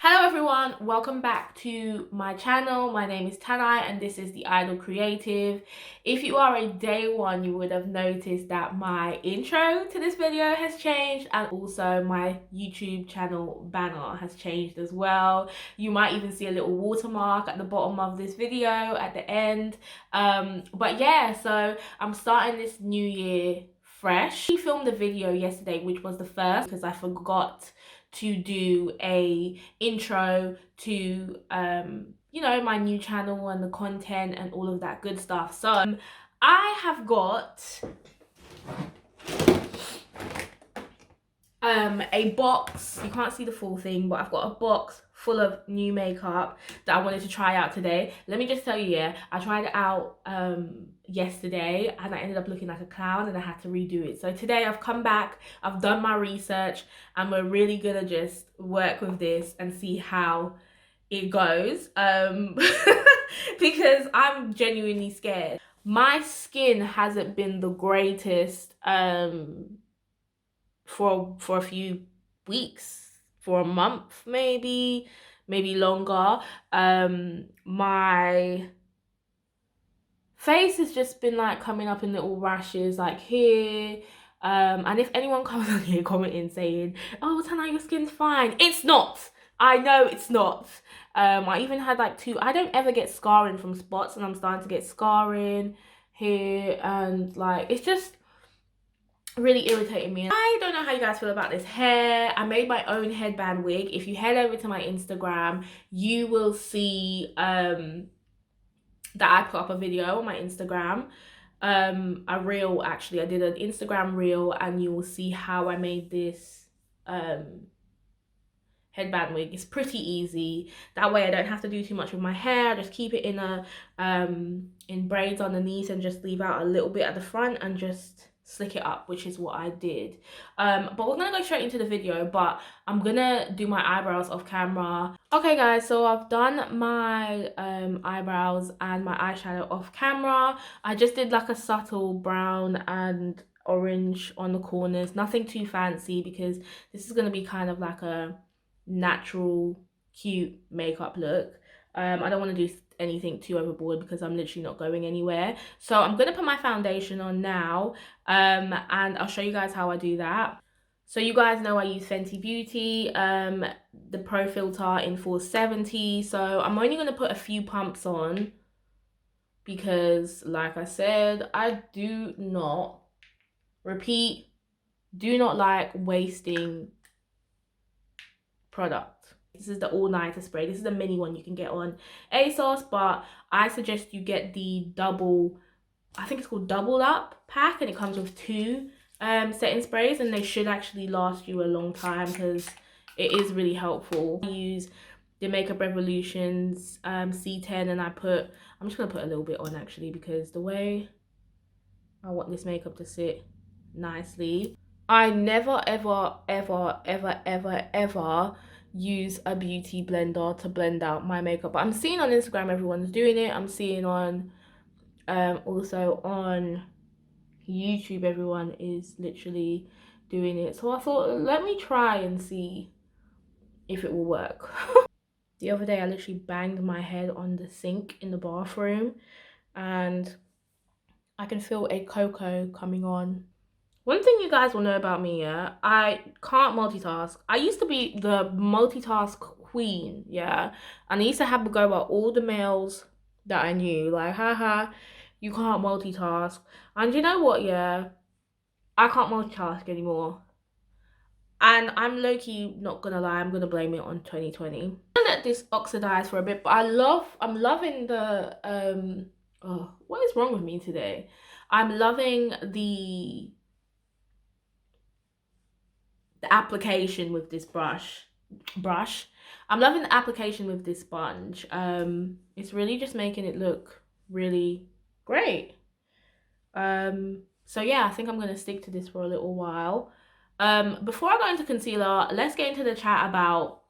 Hello everyone, welcome back to my channel. My name is Tanai and this is the Idol Creative. If you are a day one, you would have noticed that my intro to this video has changed and also my YouTube channel banner has changed as well. You might even see a little watermark at the bottom of this video at the end. But yeah, so I'm starting this new year fresh. I filmed a video yesterday which was the first because I forgot to do a intro to you know, my new channel and the content and all of that good stuff. So I have got a box. You can't see the full thing, but I've got a box full of new makeup that I wanted to try out today. Let me just tell you, yeah, I tried it out yesterday and I ended up looking like a clown and I had to redo it. So today I've come back, I've done my research, and we're really gonna just work with this and see how it goes because I'm genuinely scared. My skin hasn't been the greatest for a few weeks, for a month maybe longer. My face has just been like coming up in little rashes like here, and if anyone comes on here commenting saying, oh Tana, your skin's fine, it's not. I know it's not. I even had like I don't ever get scarring from spots and I'm starting to get scarring here, and like it's just really irritating me. I don't know how you guys feel about this hair. I made my own headband wig. If you head over to my Instagram, you will see that I put up a video on my Instagram, a reel actually. I did an Instagram reel and you will see how I made this headband wig. It's pretty easy. That way I don't have to do too much with my hair. I just keep it in a in braids underneath and just leave out a little bit at the front and just slick it up, which is what I did. But we're gonna go straight into the video, but I'm gonna do my eyebrows off camera. Okay guys, so I've done my eyebrows and my eyeshadow off camera. I just did like a subtle brown and orange on the corners, nothing too fancy because this is gonna be kind of like a natural cute makeup look. I don't want to do anything too overboard because I'm literally not going anywhere. So I'm gonna put my foundation on now, and I'll show you guys how I do that. So you guys know I use Fenty Beauty, the Pro Filter in 470. So I'm only gonna put a few pumps on because, like I said, I do not, repeat, do not like wasting product. This is the all-nighter spray. This is the mini one you can get on ASOS, but I suggest you get the double, I think it's called double up pack, and it comes with two setting sprays and they should actually last you a long time because it is really helpful. I use the Makeup Revolution's C10 and I'm just gonna put a little bit on actually because the way I want this makeup to sit nicely. I never ever use a beauty blender to blend out my makeup, but I'm seeing on Instagram everyone's doing it. I'm seeing on also on YouTube everyone is literally doing it, so I thought let me try and see if it will work. The other day I literally banged my head on the sink in the bathroom and I can feel a cocoa coming on. One thing you guys will know about me, yeah, I can't multitask. I used to be the multitask queen, yeah, and I used to have to go about all the males that I knew, like, haha, you can't multitask. And you know what, yeah, I can't multitask anymore. And I'm low-key not gonna lie, I'm gonna blame it on 2020. I'm gonna let this oxidize for a bit, but I'm loving the, oh, what is wrong with me today? I'm loving the application with this brush. I'm loving the application with this sponge. It's really just making it look really great. So yeah, I think I'm gonna stick to this for a little while. Before I go into concealer, let's get into the chat about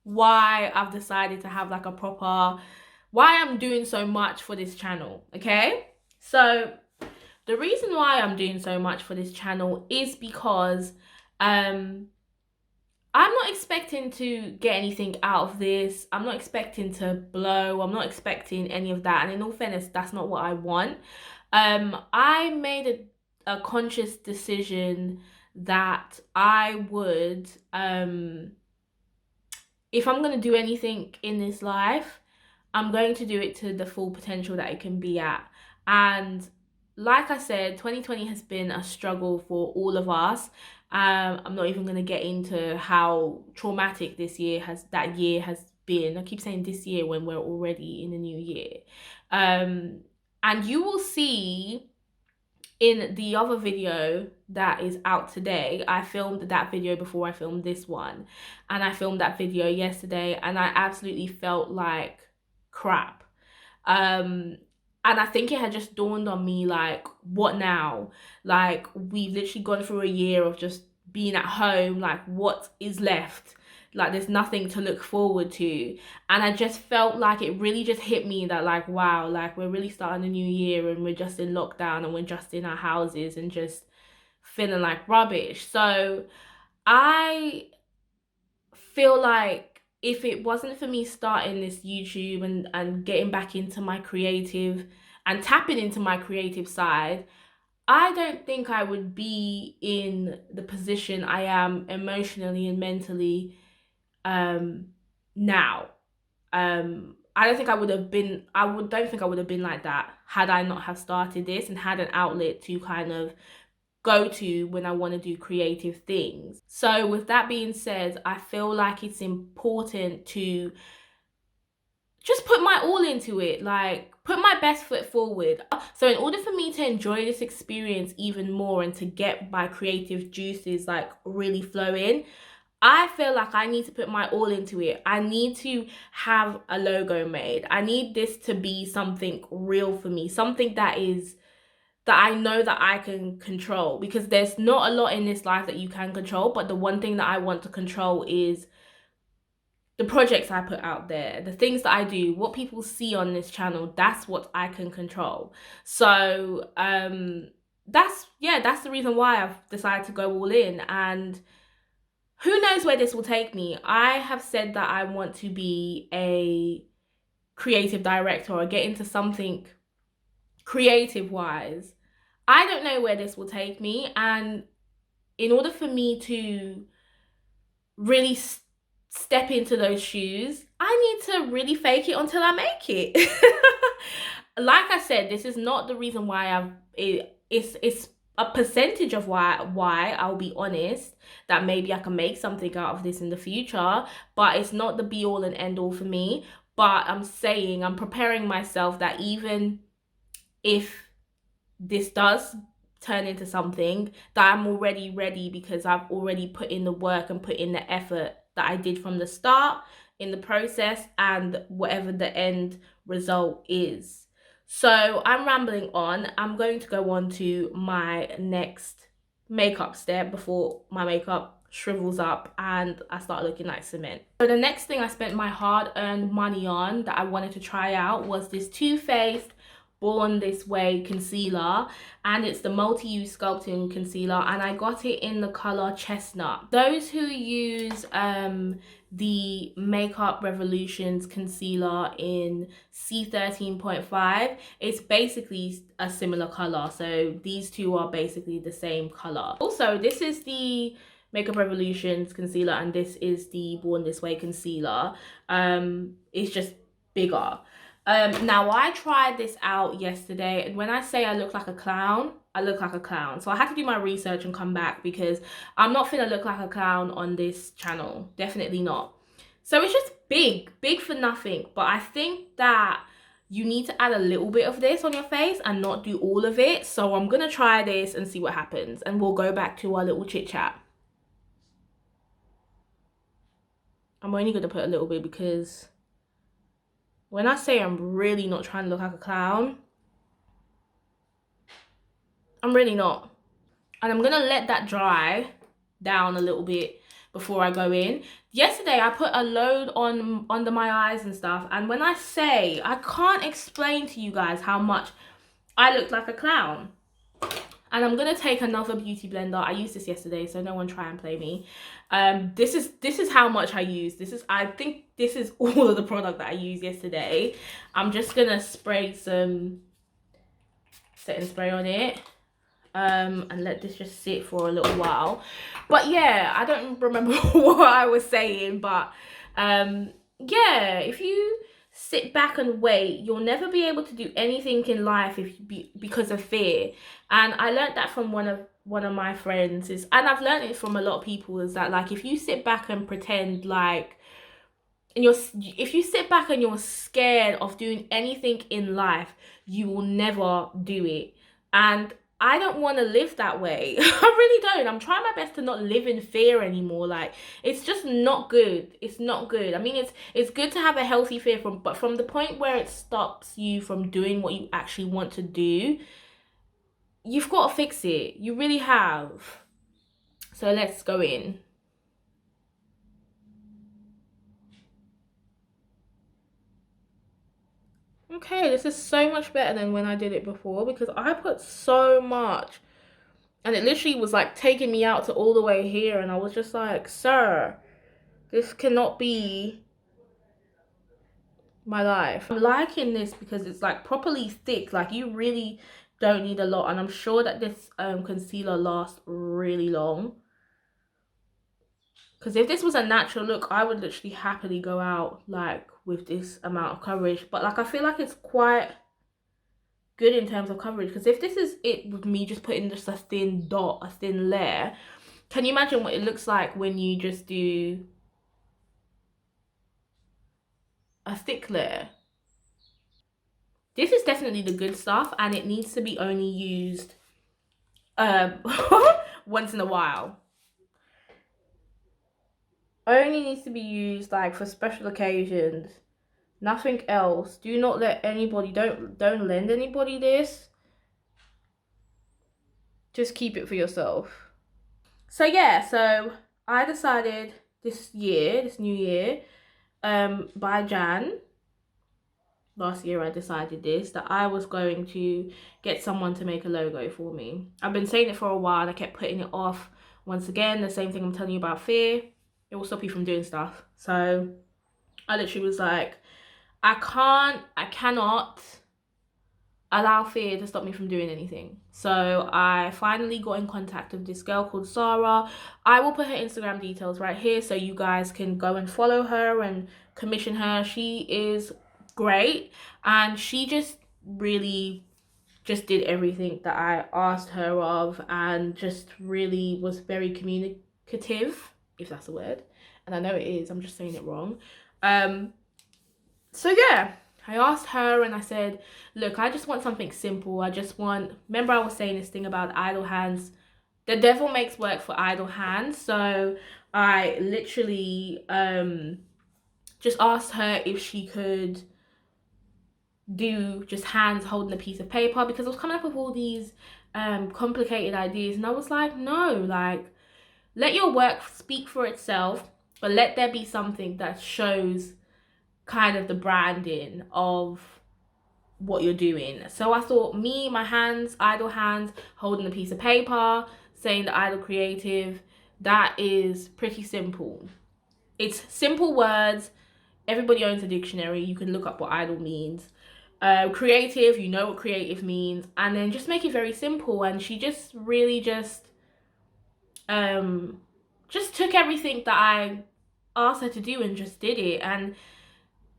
why I've decided to have like a proper, why I'm doing so much for this channel. Okay, so the reason why I'm doing so much for this channel is because I'm not not expecting to get anything out of this. I'm not expecting to blow. I'm not expecting any of that. And in all fairness, that's not what I want. I made a conscious decision that I would, if I'm going to do anything in this life, I'm going to do it to the full potential that it can be at. And like I said, 2020 has been a struggle for all of us. I'm not even going to get into how traumatic that year has been. I keep saying this year when we're already in the new year. And you will see in the other video that is out today, I filmed that video before I filmed this one. And I filmed that video yesterday and I absolutely felt like crap. And I think it had just dawned on me, like, what now? Like, we've literally gone through a year of just being at home. Like, what is left? Like, there's nothing to look forward to. And I just felt like it really just hit me that, like, wow, like, we're really starting a new year and we're just in lockdown and we're just in our houses and just feeling like rubbish. So I feel like if it wasn't for me starting this YouTube and getting back into my creative and tapping into my creative side, I don't think I would be in the position I am emotionally and mentally now. I don't think I would have been, don't think I would have been like that had I not have started this and had an outlet to kind of go to when I want to do creative things. So with that being said, I feel like it's important to just put my all into it, like put my best foot forward. So in order for me to enjoy this experience even more and to get my creative juices like really flowing, I feel like I need to put my all into it. I need to have a logo made. I need this to be something real for me, something that I know that I can control, because there's not a lot in this life that you can control, but the one thing that I want to control is the projects I put out there, the things that I do, what people see on this channel. That's what I can control. So that's the reason why I've decided to go all in, and who knows where this will take me. I have said that I want to be a creative director or get into something creative wise. I don't know where this will take me, and in order for me to really step into those shoes, I need to really fake it until I make it. Like I said, this is not the reason why it's a percentage of why I'll be honest that maybe I can make something out of this in the future, but it's not the be all and end all for me. But I'm preparing myself that even if this does turn into something, that I'm already ready, because I've already put in the work and put in the effort that I did from the start in the process and whatever the end result is. So I'm rambling on. I'm going to go on to my next makeup step before my makeup shrivels up and I start looking like cement. So the next thing I spent my hard-earned money on that I wanted to try out was this Too Faced Born This Way concealer, and it's the multi-use sculpting concealer, and I got it in the color Chestnut. Those who use the Makeup Revolutions concealer in C13.5, it's basically a similar color, so these two are basically the same color. Also, this is the Makeup Revolutions concealer and this is the Born This Way concealer. It's just bigger. Now I tried this out yesterday, and when I say I look like a clown, I look like a clown. So I had to do my research and come back, because I'm not finna look like a clown on this channel. Definitely not. So it's just big for nothing. But I think that you need to add a little bit of this on your face and not do all of it. So I'm gonna try this and see what happens, and we'll go back to our little chit chat. I'm only gonna put a little bit, because when I say I'm really not trying to look like a clown, I'm really not. And I'm gonna let that dry down a little bit before I go in. Yesterday I put a load on under my eyes and stuff, and when I say, I can't explain to you guys how much I looked like a clown. And I'm gonna take another beauty blender. I used this yesterday, so no one try and play me. This is how much I use. I think this is all of the product that I used yesterday. I'm just gonna spray some setting spray on it. And let this just sit for a little while. But yeah, I don't remember what I was saying, but yeah, if you sit back and wait, you'll never be able to do anything in life because of fear. And I learned that from one of my friends, and I've learned it from a lot of people, is that like if you sit back and pretend like if you sit back and you're scared of doing anything in life, you will never do it. And I don't want to live that way. I really don't. I'm trying my best to not live in fear anymore. Like, it's just not good. It's not good. I mean, it's good to have a healthy fear but from the point where it stops you from doing what you actually want to do, you've got to fix it. You really have. So let's go in. Okay, this is so much better than when I did it before, because I put so much and it literally was like taking me out to all the way here, and I was just like, sir, this cannot be my life. I'm liking this because it's like properly thick. Like, you really don't need a lot, and I'm sure that this concealer lasts really long. Because if this was a natural look, I would literally happily go out like with this amount of coverage. But like, I feel like it's quite good in terms of coverage, because if this is it with me just putting just a thin dot, a thin layer, can you imagine what it looks like when you just do a thick layer? This is definitely the good stuff, and it needs to be only used once in a while. Only needs to be used like for special occasions. Nothing else. Do not let anybody, don't lend anybody this. Just keep it for yourself. So yeah, so I decided this new year, by Jan last year, I decided that I was going to get someone to make a logo for me. I've been saying it for a while and I kept putting it off. Once again, the same thing I'm telling you about fear. It will stop you from doing stuff. So I literally was like, I cannot allow fear to stop me from doing anything. So I finally got in contact with this girl called Sarah. I will put her Instagram details right here so you guys can go and follow her and commission her. She is great, and she just really just did everything that I asked her of, and just really was very communicative, if that's a word. And I know it is, I'm just saying it wrong. So yeah, I asked her and I said, look, I just want something simple. Remember I was saying this thing about idle hands. The devil makes work for idle hands. So I literally just asked her if she could do just hands holding a piece of paper, because I was coming up with all these complicated ideas, and I was like, no, like, let your work speak for itself, but let there be something that shows kind of the branding of what you're doing. So I thought, my hands, idle hands, holding a piece of paper, saying the idle creative, that is pretty simple. It's simple words. Everybody owns a dictionary. You can look up what idle means. Creative, you know what creative means, and then just make it very simple. And she just really just took everything that I asked her to do and just did it. And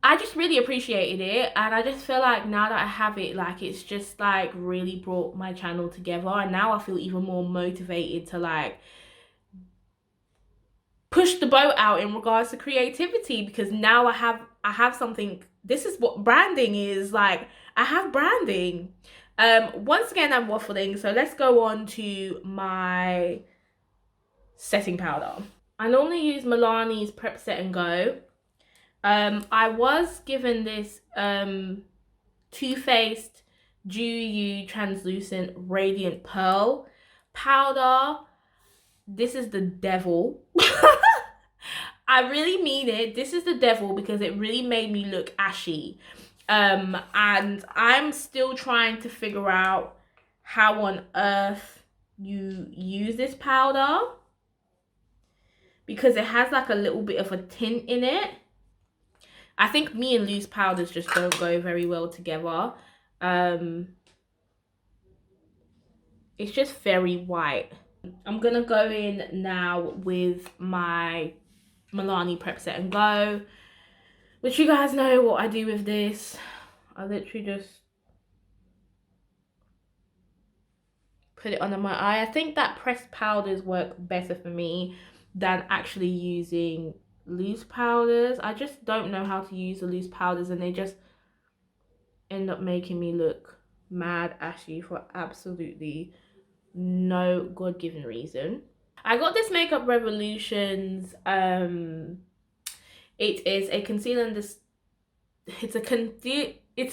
I just really appreciated it, and I just feel like now that I have it, like, it's just like really brought my channel together, and now I feel even more motivated to like push the boat out in regards to creativity, because now I have something. This is what branding is like. I have branding. Once again, I'm waffling, so let's go on to my setting powder. I normally use Milani's Prep Set and Go. I was given this Too Faced Dew You Translucent Radiant Pearl powder. This is the devil. I really mean it. This is the devil, because it really made me look ashy. And I'm still trying to figure out how on earth you use this powder, because it has like a little bit of a tint in it. I think me and loose powders just don't go very well together. It's just very white. I'm gonna go in now with my Milani Prep Set and Go, which you guys know what I do with this. I literally just put it under my eye. I think that pressed powders work better for me than actually using loose powders. I just don't know how to use the loose powders, and they just end up making me look mad ashy for absolutely no God-given reason. I got this Makeup Revolutions, it is a conceal and it's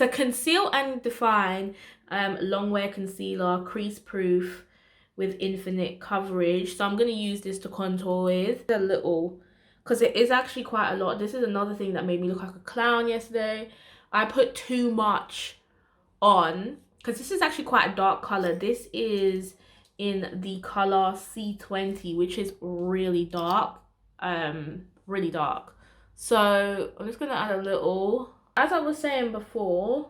a conceal and define long wear concealer, crease proof with infinite coverage. So I'm going to use this to contour with a little, because it is actually quite a lot. This is another thing that made me look like a clown yesterday. I put too much on, because this is actually quite a dark color. This is in the color C20, which is really dark, really dark. So I'm just gonna add a little. As I was saying before,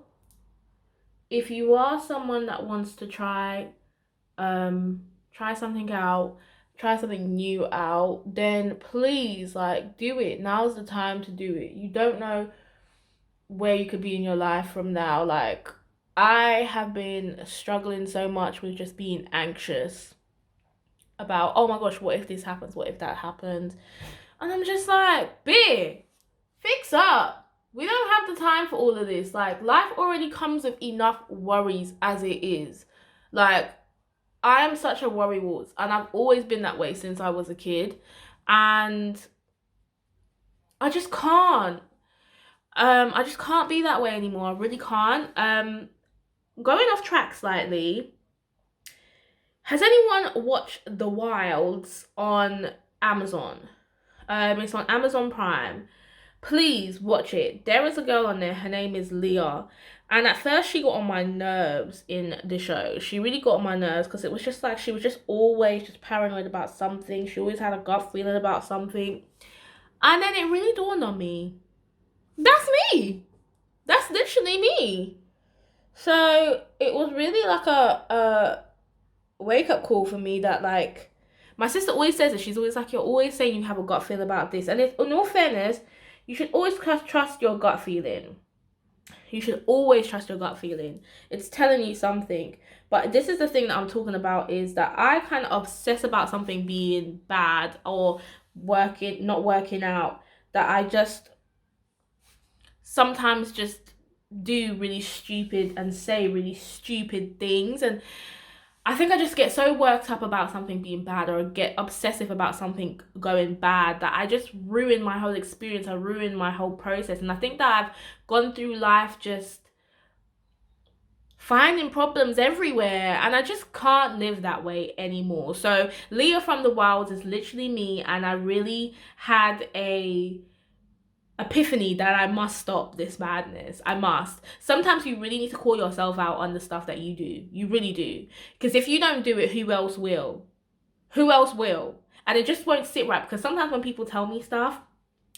if you are someone that wants to try something out, try something new out, then please, like, do it. Now's the time to do it. You don't know where you could be in your life from now. Like, I have been struggling so much with just being anxious about, oh my gosh, what if this happens? What if that happens? And I'm just like, bitch, fix up. We don't have the time for all of this. Like, life already comes with enough worries as it is. Like, I am such a worrywart, and I've always been that way since I was a kid. And I just can't. I just can't be that way anymore. I really can't. Going off track slightly, has anyone watched The Wilds on Amazon? It's on Amazon Prime. Please watch it. There is a girl on there, her name is Leah, and at first she got on my nerves in the show. She really got on my nerves, because it was just like she was just always just paranoid about something. She always had a gut feeling about something, and then it really dawned on me, that's me. That's literally me. So it was really like a wake up call for me, that, like, my sister always says it. She's always like, you're always saying you have a gut feel about this. And if, in all fairness, you should always trust your gut feeling. You should always trust your gut feeling. It's telling you something. But this is the thing that I'm talking about, is that I kind of obsess about something being bad or not working out, that I just sometimes just do really stupid and say really stupid things. And I think I just get so worked up about something being bad, or get obsessive about something going bad, that I just ruin my whole experience. I ruin my whole process. And I think that I've gone through life just finding problems everywhere, and I just can't live that way anymore. So Leah from The Wilds is literally me, and I really had a epiphany that I must stop this madness. I must. Sometimes you really need to call yourself out on the stuff that you do. You really do. Because if you don't do it, who else will? Who else will? And it just won't sit right. Because sometimes when people tell me stuff,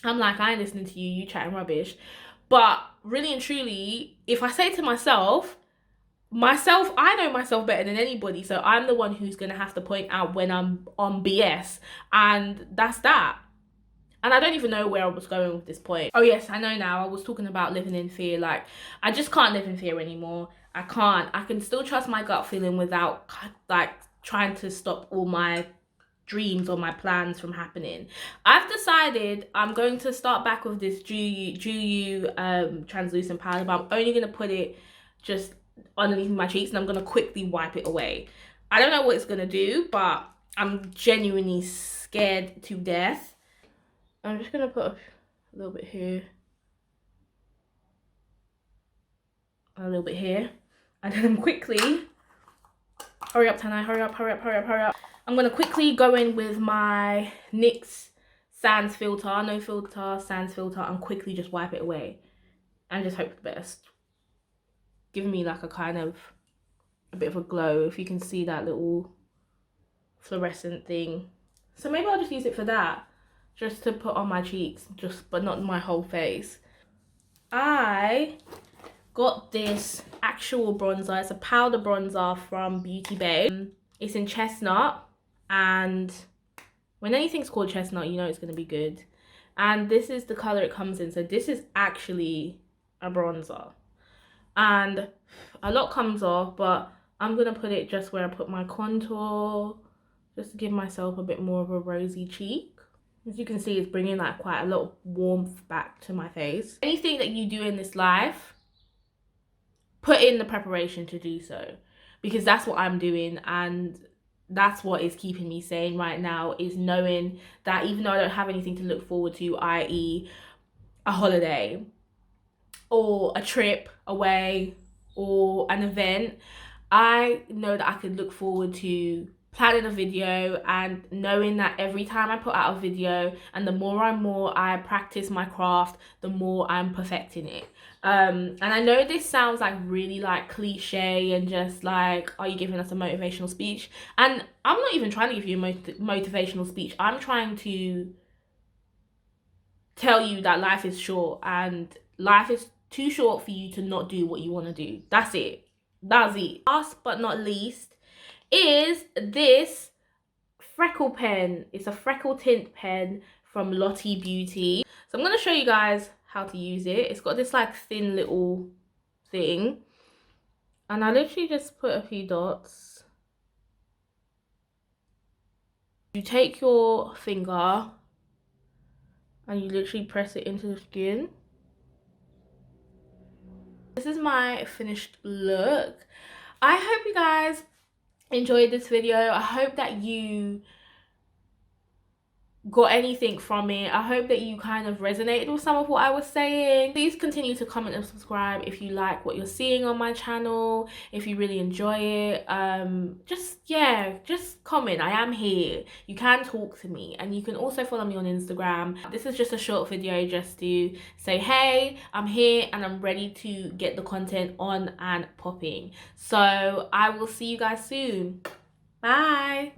I'm like, I ain't listening to you, you chatting rubbish. But really and truly, if I say to myself, I know myself better than anybody. So I'm the one who's going to have to point out when I'm on BS. And that's that. And I don't even know where I was going with this point. Oh yes, I know now. I was talking about living in fear. Like, I just can't live in fear anymore. I can't. I can still trust my gut feeling without, like, trying to stop all my dreams or my plans from happening. I've decided I'm going to start back with this Grwm translucent powder, but I'm only going to put it just underneath my cheeks, and I'm going to quickly wipe it away. I don't know what it's going to do, but I'm genuinely scared to death. I'm just going to put a little bit here, a little bit here, and then I'm quickly, hurry up Tanai, hurry up. I'm going to quickly go in with my NYX Sans filter, no filter, Sans filter, and quickly just wipe it away and just hope for the best. Giving me like a kind of a bit of a glow, if you can see that little fluorescent thing. So maybe I'll just use it for that, just to put on my cheeks, but not my whole face. I got this actual bronzer. It's a powder bronzer from Beauty Bay. It's in chestnut, and when anything's called chestnut, you know it's going to be good. And this is the color it comes in. So this is actually a bronzer, and a lot comes off, but I'm going to put it just where I put my contour, just to give myself a bit more of a rosy cheek. As you can see, it's bringing like quite a lot of warmth back to my face. Anything that you do in this life, put in the preparation to do so, because that's what I'm doing, and that's what is keeping me sane right now, is knowing that even though I don't have anything to look forward to, i.e. a holiday or a trip away or an event, I know that I could look forward to planning a video and knowing that every time I put out a video, and the more I practice my craft, the more I'm perfecting it. And I know this sounds like really like cliche and just like, are you giving us a motivational speech? And I'm not even trying to give you a motivational speech. I'm trying to tell you that life is short, and life is too short for you to not do what you want to do. That's it. That's it. Last but not least is this freckle pen. It's a freckle tint pen from Lottie Beauty. So I'm going to show you guys how to use it. It's got this like thin little thing, and I literally just put a few dots. You take your finger and you literally press it into the skin. This is my finished look. I hope you guys enjoyed this video. I hope that you got anything from it. I hope that you kind of resonated with some of what I was saying. Please continue to comment and subscribe if you like what you're seeing on my channel, if you really enjoy it. Just comment. I am here. You can talk to me, and you can also follow me on Instagram. This is just a short video just to say, hey, I'm here and I'm ready to get the content on and popping. So I will see you guys soon. Bye.